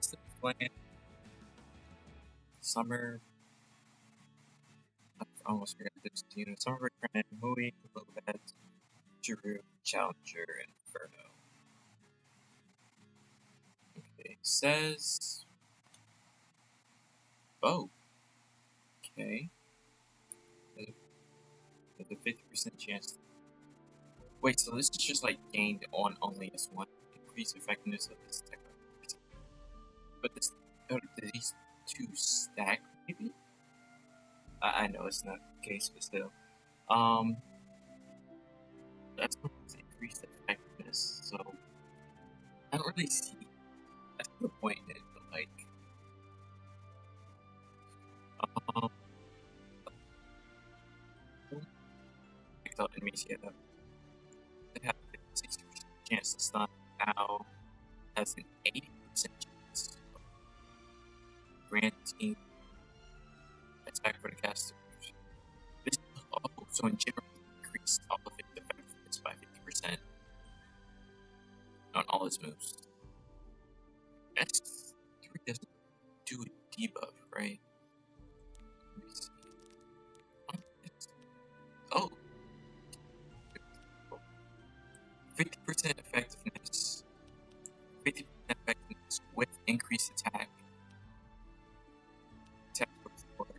Master Plan, Summer. I almost forgot this. Summer Break, Movie, Lopez, Giroux, Challenger, and Inferno. Okay, says. Oh. Okay. There's a 50% chance. Wait, so this is just like gained on only S1. Increased effectiveness of this tech. But this, these two stack, maybe? I know it's not the case, but still. That's increased effectiveness, so I don't really see that's the point in it, but like I thought enemies they have a 60% chance to stun, now has an 80% chance of granting attack for the caster. This so in general increased all of its effectiveness by 50% on all its moves. S3 doesn't do a debuff, right? Let me see. Oh! 50% effectiveness. 50% effectiveness with increased attack. Attack before.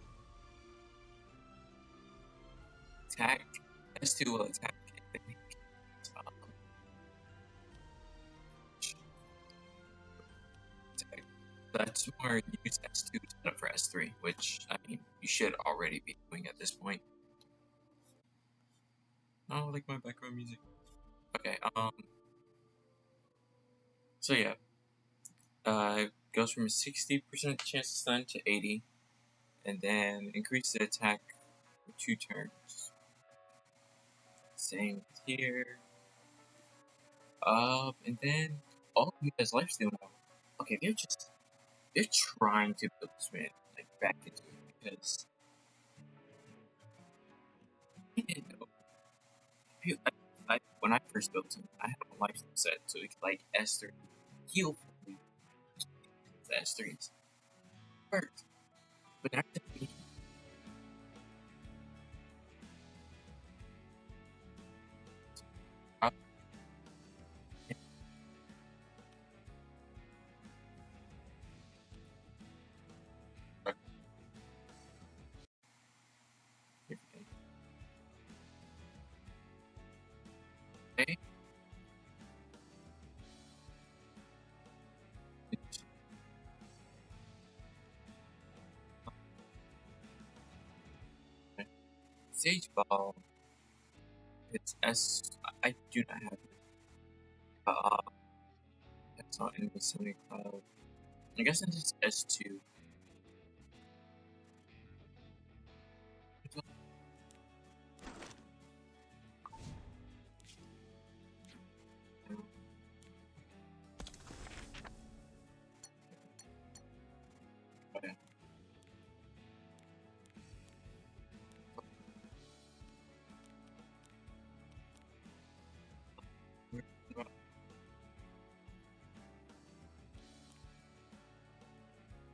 Attack. S2 will attack. That's more use S2 instead for S3, which, I mean, you should already be doing at this point. Oh, I like my background music. Okay, so yeah. Goes from a 60% chance to stun to 80, and then increase the attack for 2 turns. Same here. And then, oh, he has lifesteal now. Okay, they're trying to build this man, like, back into it, because I didn't know. When I first built him, I had a lifesteal set, so he could, like, S3 heal for me. The S3s. Worked. But after me, okay. Sage Ball. It's S. I do not have it. That's not in the Sonic Cloud. I guess it's just S2. Okay.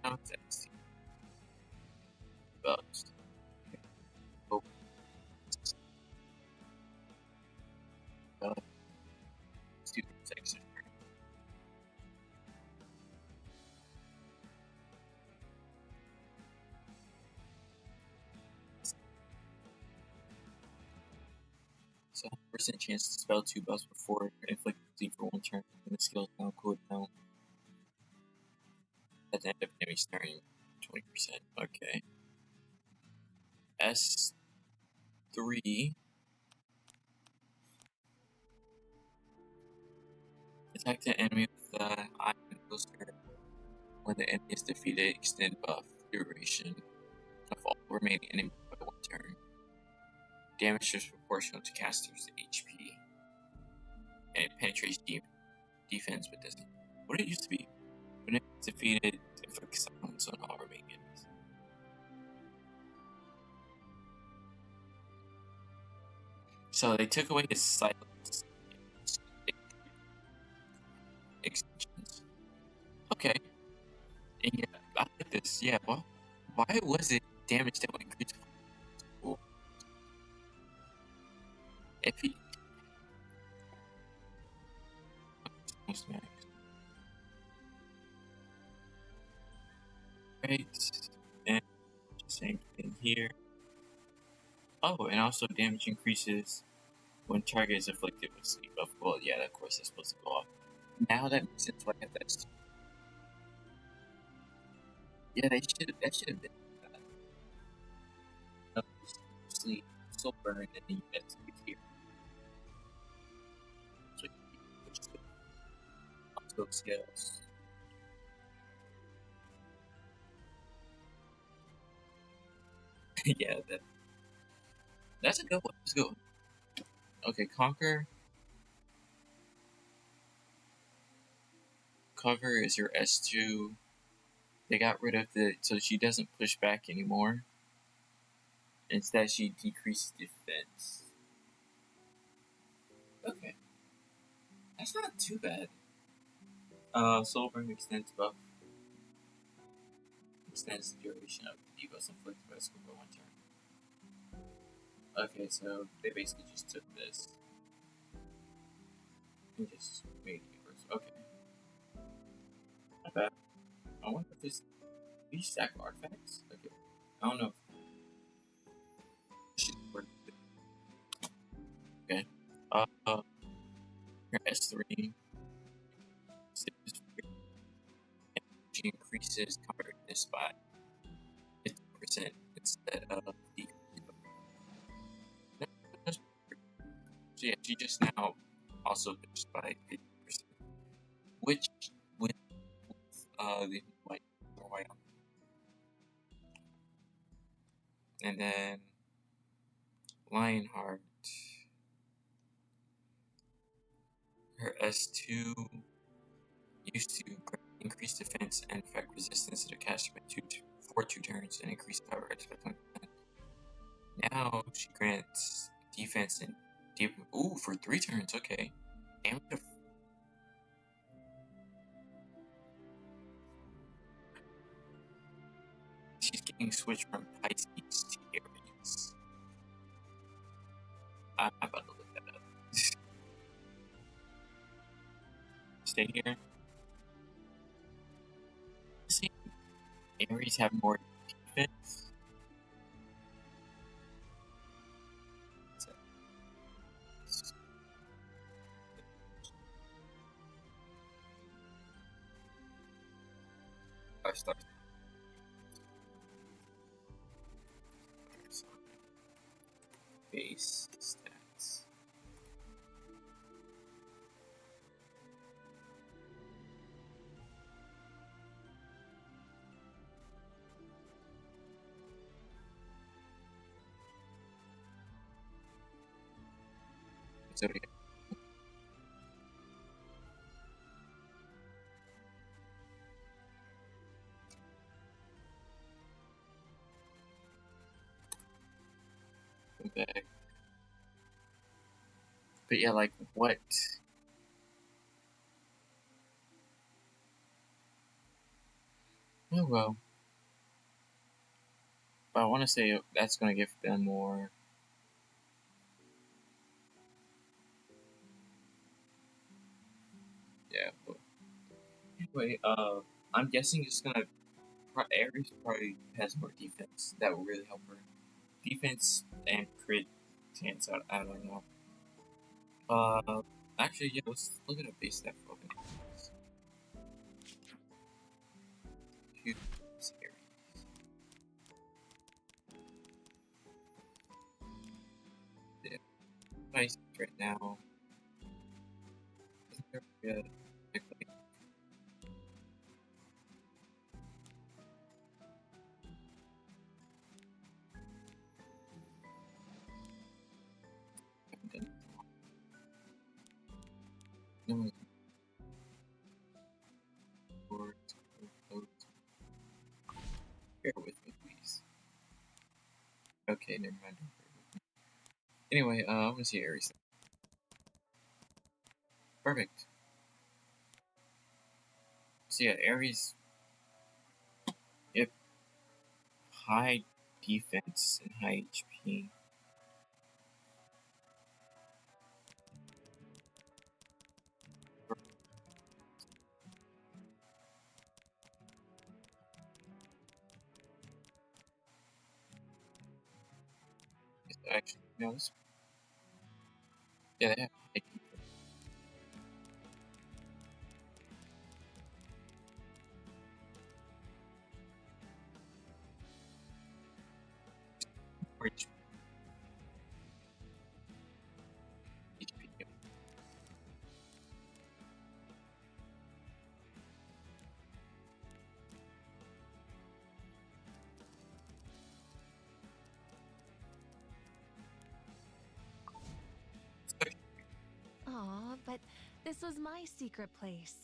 Now it's S2. Bugs. Oh. Stupid section. So 100% chance to spell 2 buffs before inflict bleed for 1 turn, and the skill is now cooldown at the end of enemy's turn. 20%. Okay. S3. Attack the enemy with the Iron Booster. When the enemy is defeated, extend buff duration of all remaining enemies by 1 turn. Damage is proportional to caster's HP. And it penetrates defense but doesn't. What it used to be. When it's defeated, it inflicts silence on all remaining enemies. So they took away his silence extensions. Okay. Yeah, why was it damage that would increase? Well, if he what's next? Right, and same thing here. Oh, and also damage increases when target is afflicted with sleep buff. Well, yeah, of course it's supposed to go off. Now that makes sense why I have that. Yeah, that should have been sleep, still burn, and then you get sleep here. So which is also skills. Yeah, that's a good one. Let's go. Okay, conquer. Cover is your S2. They got rid of so she doesn't push back anymore. Instead, she decreases defense. Okay, that's not too bad. Soul Burn extends buff. Extends the duration of debuffs inflicted by skill by 1 turn. Okay, so they basically just took this and just made it yours. Okay, not bad. I wonder if this these stack artifacts. Okay, I don't know. If work. Okay. Your S3 she increases competitiveness by 50% instead of the. So yeah, she just now also pitched by 50%, which with the white or white on. And then Lionheart, her S2 used to increase defense and effect resistance to the caster by for 2 turns and increase power by 20%. Now she grants defense and ooh, for 3 turns. Okay, damage of. She's getting switched from Pisces to Aries. I'm about to look that up. Stay here. See, Aries have more defense. Start. Base stats. So yeah. Come back. But yeah, like what? Oh well. But I want to say that's gonna give them more. Yeah. But anyway, I'm guessing it's gonna. Aries probably has more defense. That will really help her. Defense and crit chance. I don't know. Actually, yeah. Let's look at a base stat for open. Yeah. Nice right now. Good. No bear with me, please. Okay, never mind. Anyway, I'm gonna see Aries. Perfect. So yeah, Aries. Yep, high defense and high HP. Actually, no, yeah, they have high defense. More HP. Aw, but this was my secret place.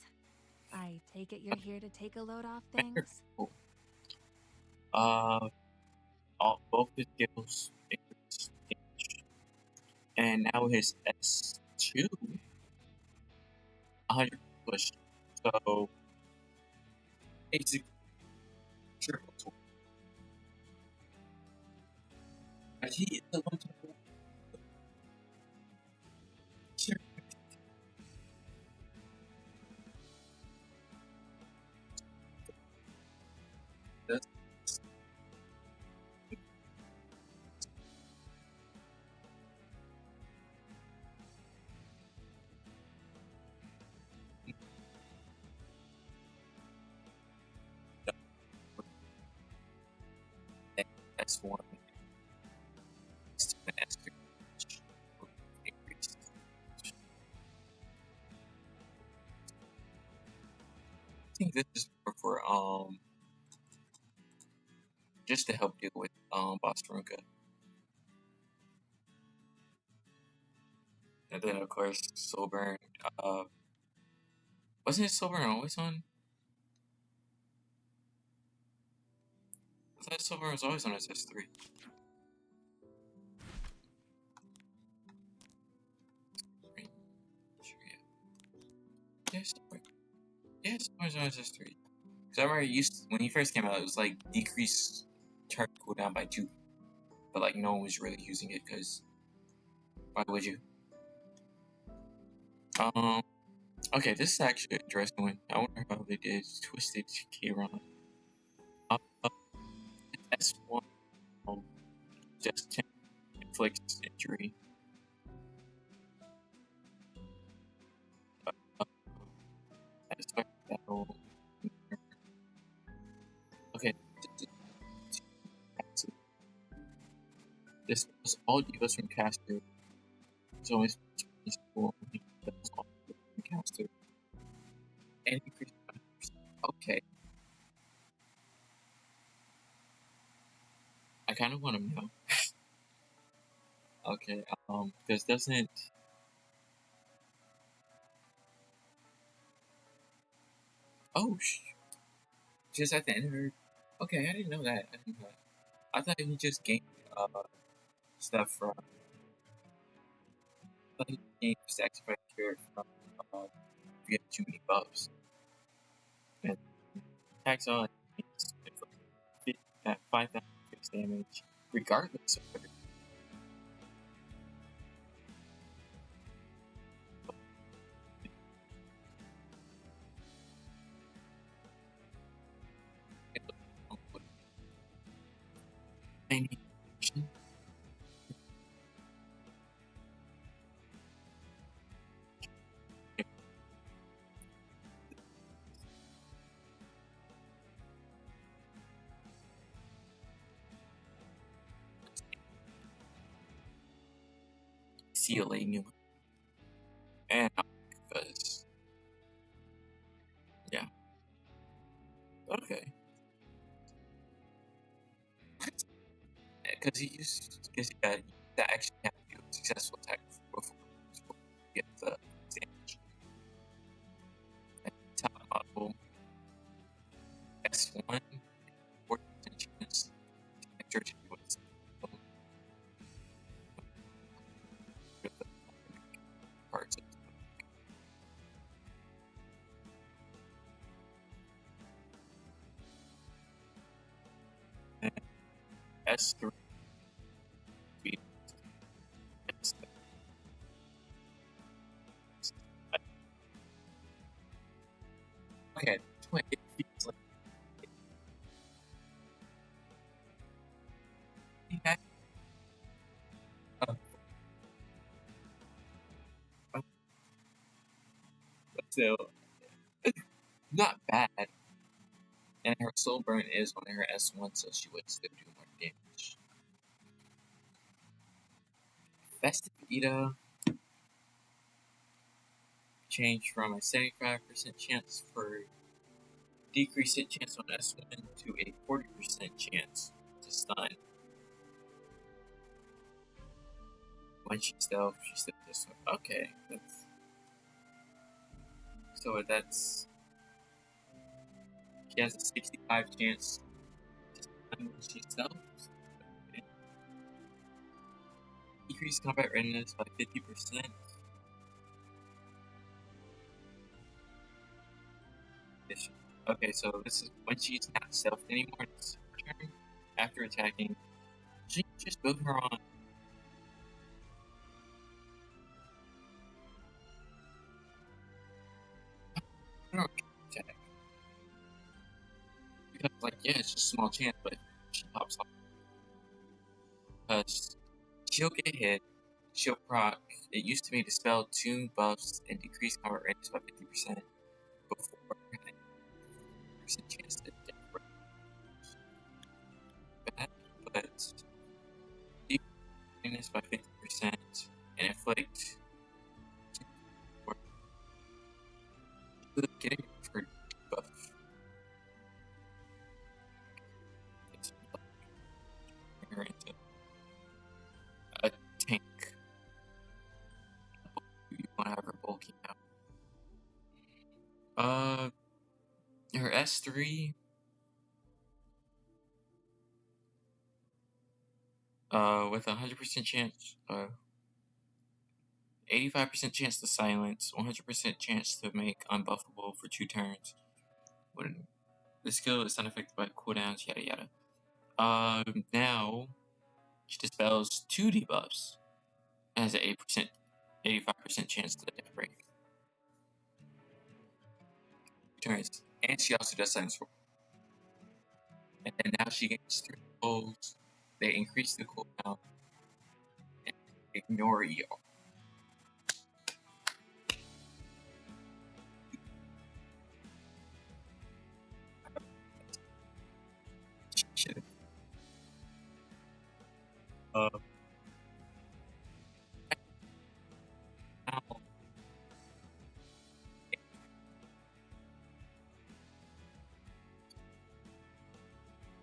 I take it you're here to take a load off things? Cool. Both his skills increase damage. And now his S2, 100 push. So, basically, triple to he is the one to sure. That's S1, S2, and S3. Increase. I think this is more for just to help deal with Boss Ruka. And then of course Soulburn. Wasn't it Soulburn always on? I thought Soulburn was always on his S3. Right? Sure, yeah. Yes, yes, Soulburn's on his S3. Because I remember when he first came out, it was like decreased turn cooldown by 2. But like no one was really using it because why would you? Okay, this is actually an interesting one. I wonder how they did Twisted Keyron. Uh, S1 just 10 inflicts injury. Satisfied battle. Okay, this was all divas from Caster. It's always peaceful. That was all from Caster. And increased. Okay. I kind of want to know. Okay, because doesn't. Oh, just at the end of her. Okay, I didn't know that. I didn't know that. I thought he just gained stuff from. I thought he gained sacrifice care from if you have too many buffs. And attacks on 5,000 fixed damage, regardless of whether any action. CLA new one. And because, yeah. Okay. Because he used, because he got that actually had to do a successful attack before he gets the damage. And top model S1, 40% chance to enter with the parts of S3 okay, it feels like yeah. Uh, so not bad. And her soul burn is on her S1, so she would still do more damage. Festive Ida changed from a 75% chance for decreased hit chance on S1 to a 40% chance to stun. When she stealth this one. Okay, that's she has a 65 chance to stun when she stealths. Decrease combat readiness by 50%. Okay, so this is when she's not stealthed anymore. It's her turn. After attacking, she just build her on. Attack. Because, like, yeah, it's just a small chance, but she pops off. Because she'll get hit, she'll proc. It used to be dispel 2 buffs and decrease combat readiness by 50% before having 50% chance to death. Bad, but decrease readiness by 50% and inflict. Getting her buff. Her into a tank. You want to have her bulky now. Her S3. With 100% chance. 85% chance to silence. 100% chance to make unbuffable for 2 turns. When the skill is unaffected by cooldowns. Yada yada. Now she dispels 2 debuffs. And has an 85% chance to death break. Turns, and she also does silence roll. And then now she gets 3 rolls. They increase the cooldown and ignore ER. Shit. Now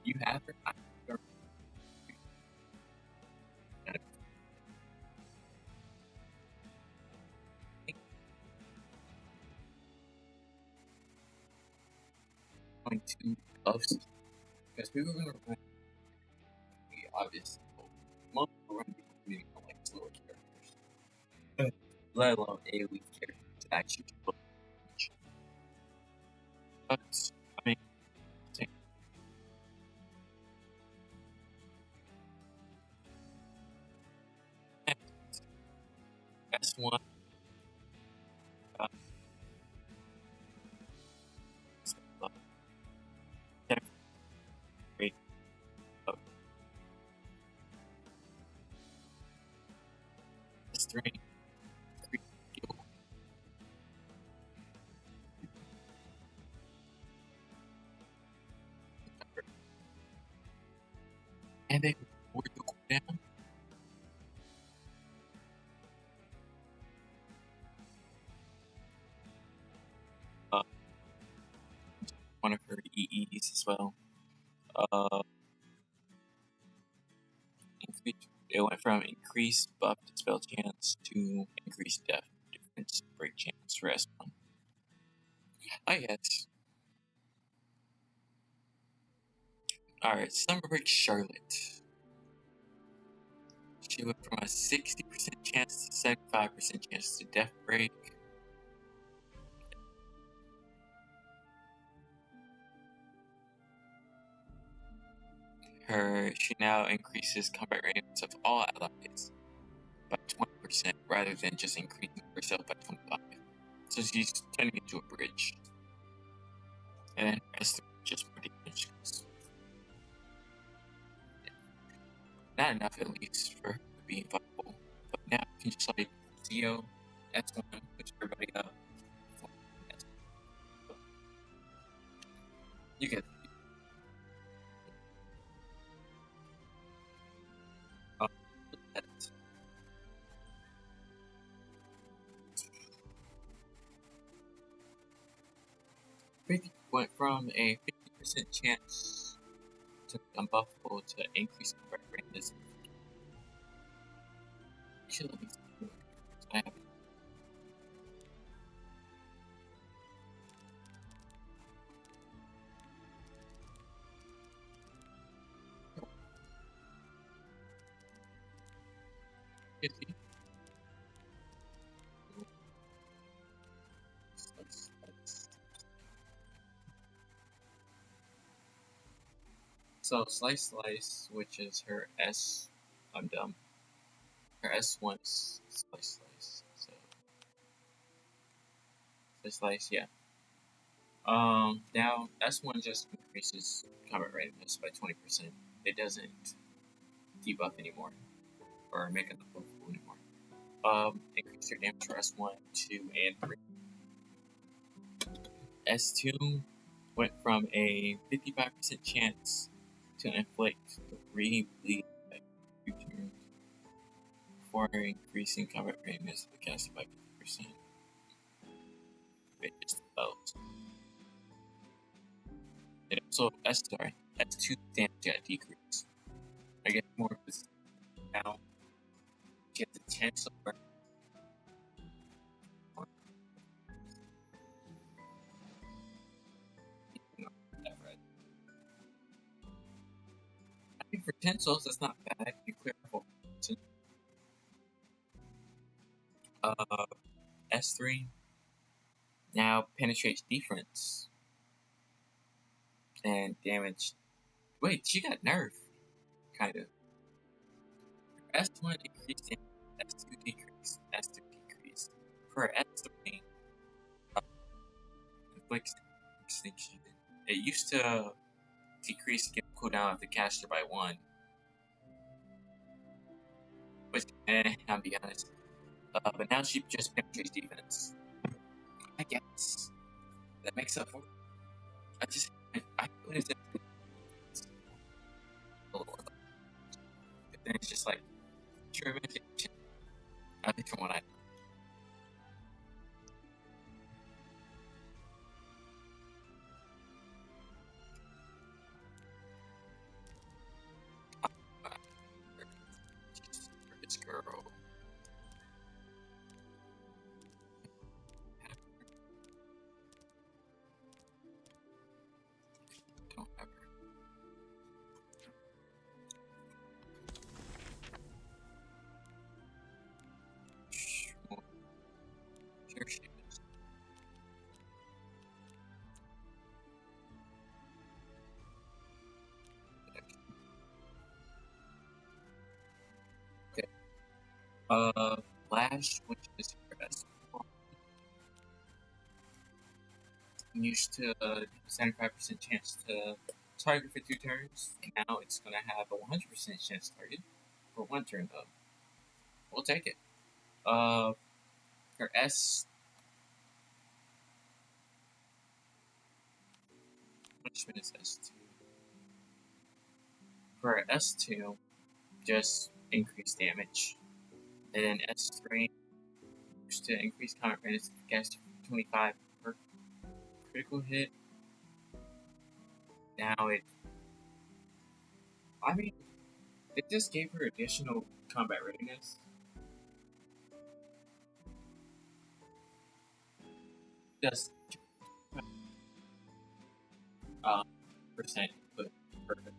you have her. Going to buffs because we were going to run the obvious. Most of the run people like slower characters, let alone AoE characters that actually look. But I mean, S1. Great. S3. And they were the cooldown. One of her EEs as well. It went from increased buff dispel chance to increased death difference break chance for S1. I guess. Alright, Slumber Break Charlotte. She went from a 60% chance to 75% chance to death break. She now increases combat range of all allies by 20% rather than just increasing herself by 25. So she's turning into a bridge. And then S3 just more damage. Not enough at least for her to be viable. But now you can just like CO S1, push everybody up. You get 50 went from a 50% chance to unbuffable to increase combat range. You should at least do it. I have 50. So Slice, which is her S, I'm dumb. Her S1 is Slice. So Slice, yeah. Now S1 just increases combat readiness by 20%. It doesn't debuff anymore or make it unbuffable anymore. Increase your damage for S1, 2, and 3. S2 went from a 55% chance to inflict 3 bleed by 2 turns before increasing combat readiness of the caster by 50%. It just developed. It also S2 damage at decrease. I get more because now get the chance of burn. I think for 10 souls that's not bad. You clear up S3 now penetrates defense and damage. Wait, she got nerfed, kind of. S1 increased damage, S2 decreased, S2 decreased. For S3, inflicts extinction. It used to decrease skill cooldown of the caster by 1. Which, I'll be honest. But now she just penetrates defense. I guess that makes up for it. I put it but then it's just like pure imagination. I think from what I know. This girl. Don't have her. Here she is. Okay. Flash, which is her best. Used to 75% chance to target for 2 turns. Now it's gonna have a 100% chance to target for 1 turn though. We'll take it. Her S punishment is S2. For S2, just increase damage. And then S3 used to increase combat range against 25 per critical hit. Now it just gave her additional combat readiness. Just percent but perfect.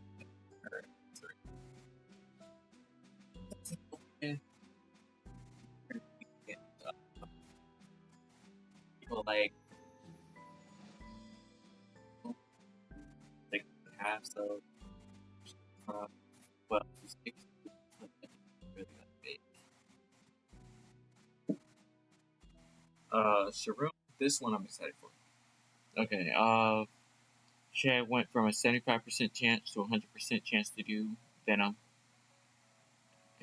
People like have so well, it's really that big. Sharoon, this one I'm excited for. Okay, she went from a 75% chance to a 100% chance to do Venom.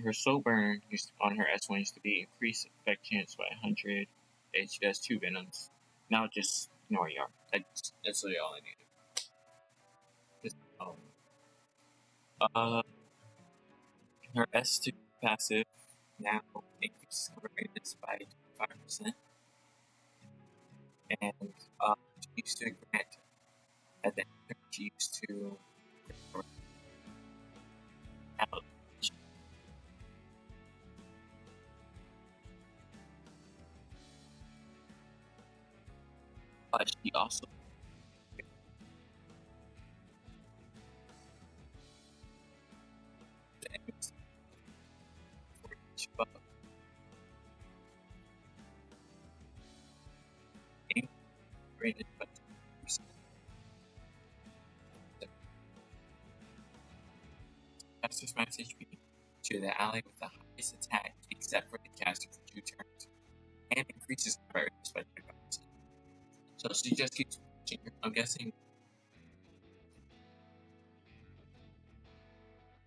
Her slow burn on her S1 used to be increased effect chance by 100, and she does 2 Venoms. Now just ignore ER. That's really all I needed. Just, her S2 passive now increases cover radius by 5%, and she used to grant at the end she used to out. She also rated by 2%. Casters max HP to the ally with the highest attack except for the caster for 2 turns, and increases cover by 25%. So she just keeps pushing her. I'm guessing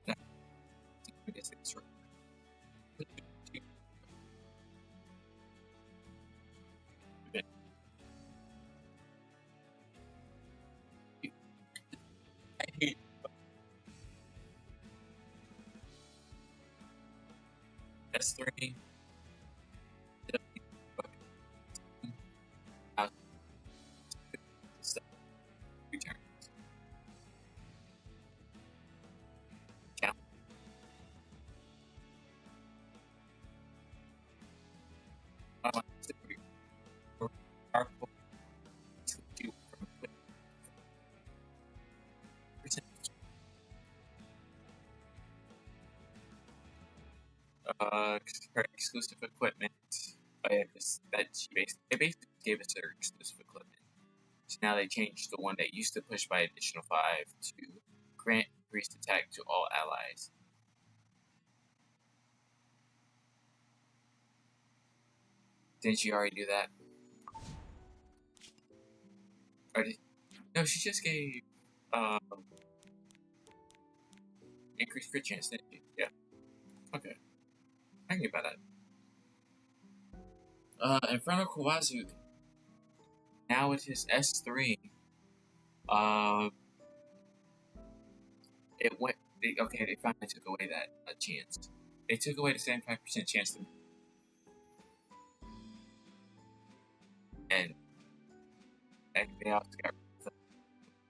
that I guess it's right. I hate S3. Return. Count. Powerful. Her exclusive equipment. That they basically gave us her exclusive equipment. So now they changed the one that used to push by additional 5 to grant increased attack to all allies. Didn't she already do that? No, she just gave increased crit chance, didn't she? Yeah. Okay. I can get by that. In front of Kawazu, now with his S3, it went. They finally took away that chance. They took away the 75% chance to, and they also got rid of the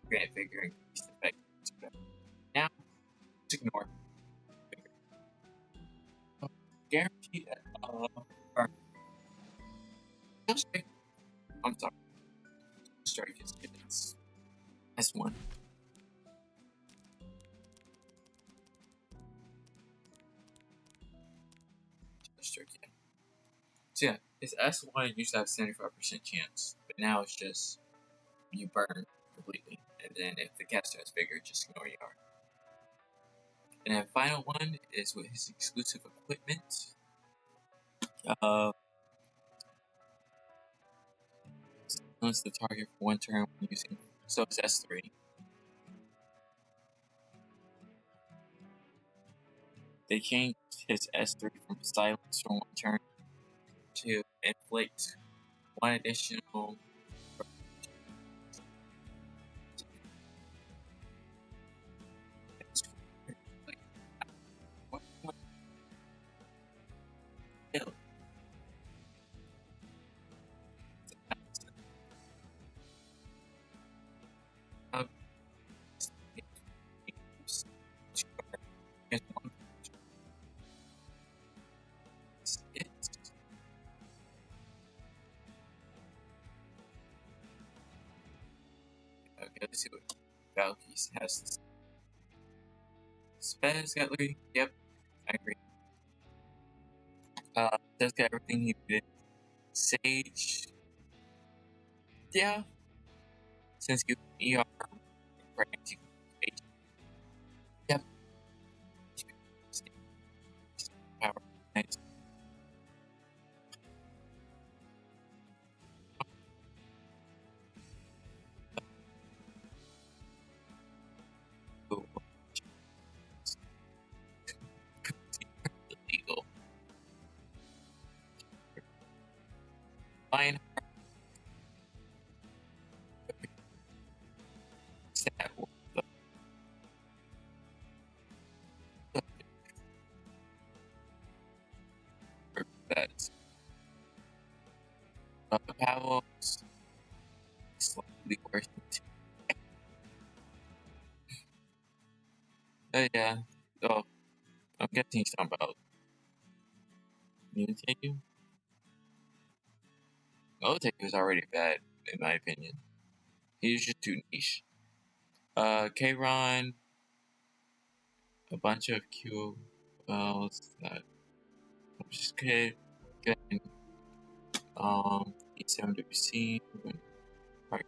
grant figure increased effect. Now, just ignore. Guarantee that. I'm sorry. Strike is it's S1. Strike, yeah. So yeah, his S1 used to have 75% chance, but now it's just you burn completely, and then if the caster has bigger, just ignore ER. And then final one is with his exclusive equipment. Silence the target for 1 turn when using. So it's S3. They changed his S3 from silence for 1 turn to inflict 1 additional. Okay, let's see what Valkyrie has to say. Spaz got Louis. Yep, I agree. Does got everything he did. Sage. Yeah. Since you ER, right? Yep. Yeah. Oh, I'm guessing he's talking about Mewtwo. Mewtwo was already bad, in my opinion. He was just too niche. Kron, a bunch of Q wells that I'm just good. Good. E7WC. Right.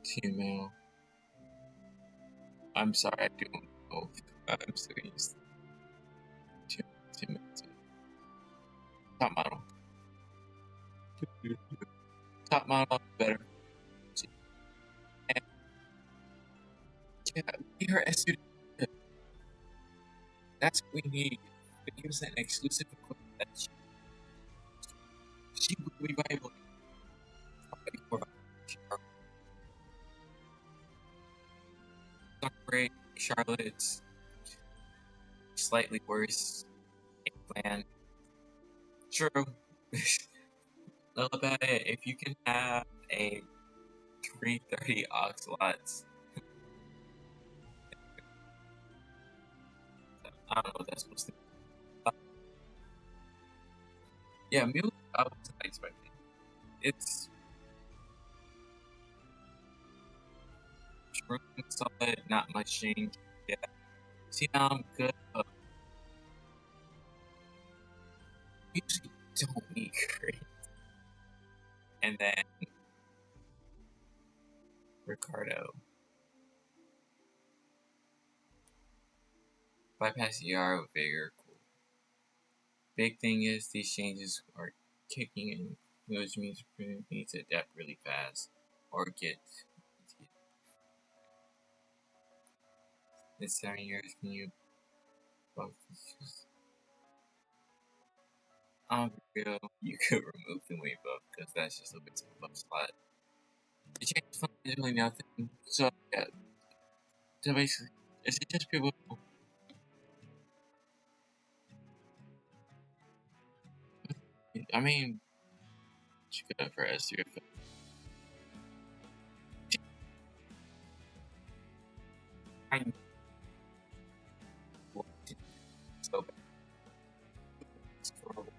Female. I'm sorry, I don't know. I'm still used to female. Top model. Top model better. And yeah, we her SU. That's what we need. But he was an exclusive equipment that she will be viable. Not great. Charlotte's slightly worse. Plan. True. Lullaby, if you can have a 330 oxalots, I don't know what that's supposed to be. Yeah, Mew, I wasn't expecting. It's true, solid, not much change. Yeah. See, now I'm good. Usually don't need great. And then Ricardo. Bypass ER with Vigor. Cool. Big thing is these changes are kicking in, which means we need to adapt really fast or get. In 7 years, can you both just real, you could remove the wave buff because that's just a bit of a buff slot. The change is fundamentally nothing. So yeah, so basically, is it just people? I mean, she could have for S3. I know so bad. It's horrible.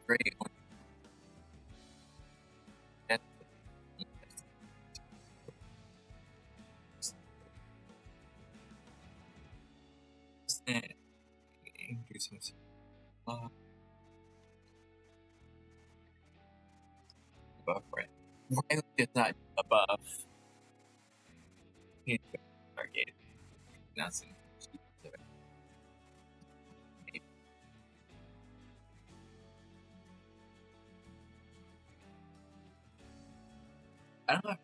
Great on that. Increase himself. Buff right. Riley did not a buff. He's target. Nothing. I don't know.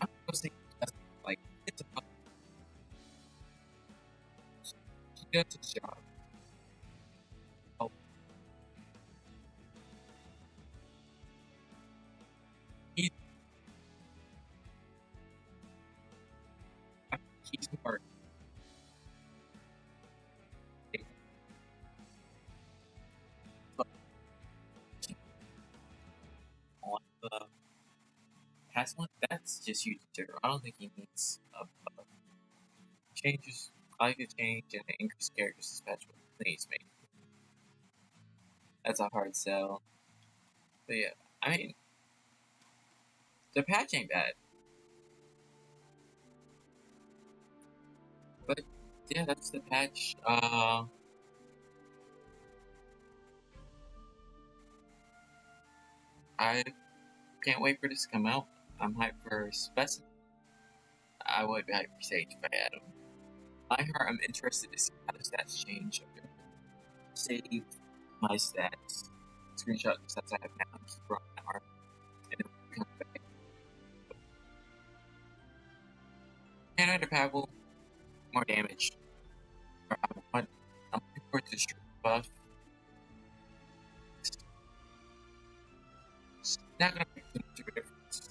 I'm supposed to like it's a he does his job. Oh, he, he's smart. But on the past one, that's just huge. I don't think he needs a buff. Changes. I like a change and the increased character dispatch, but please make. That's a hard sell. But yeah, I mean, the patch ain't bad. But yeah, that's the patch. I can't wait for this to come out. I'm hyped for Specimen. I would be hyped for Sage if I had him. My heart, I'm interested to see how the stats change. I'm gonna save my stats, screenshot the stats I have now, keep on my heart, and then come back. Canada Pebble, more damage. I'm looking forward to the Strength buff. Not gonna make too much of a difference.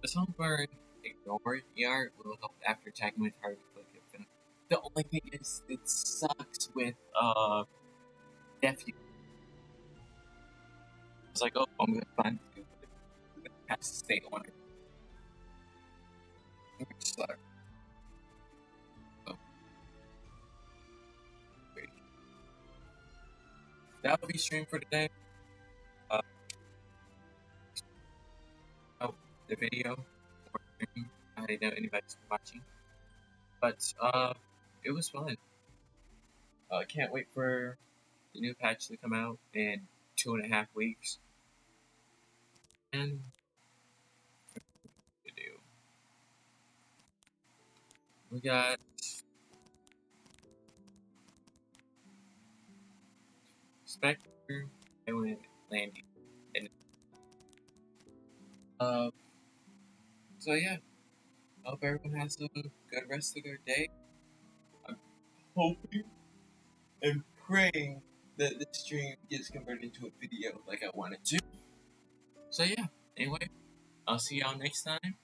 The Songbird ignore ER will help after attacking with target infliction. The only thing is, it sucks with Death. It's like, oh, I'm gonna find you, but it has to stay on it. So, wait. That will be streamed for today. Oh, the video or stream. I didn't know anybody's watching, but it was fun. Can't wait for the new patch to come out in 2.5 weeks. And to do, we got Spectre, Island, Landing, and so yeah. I hope everyone has a good rest of their day. I'm hoping and praying that this stream gets converted into a video like I wanted to. So yeah, anyway, I'll see y'all next time.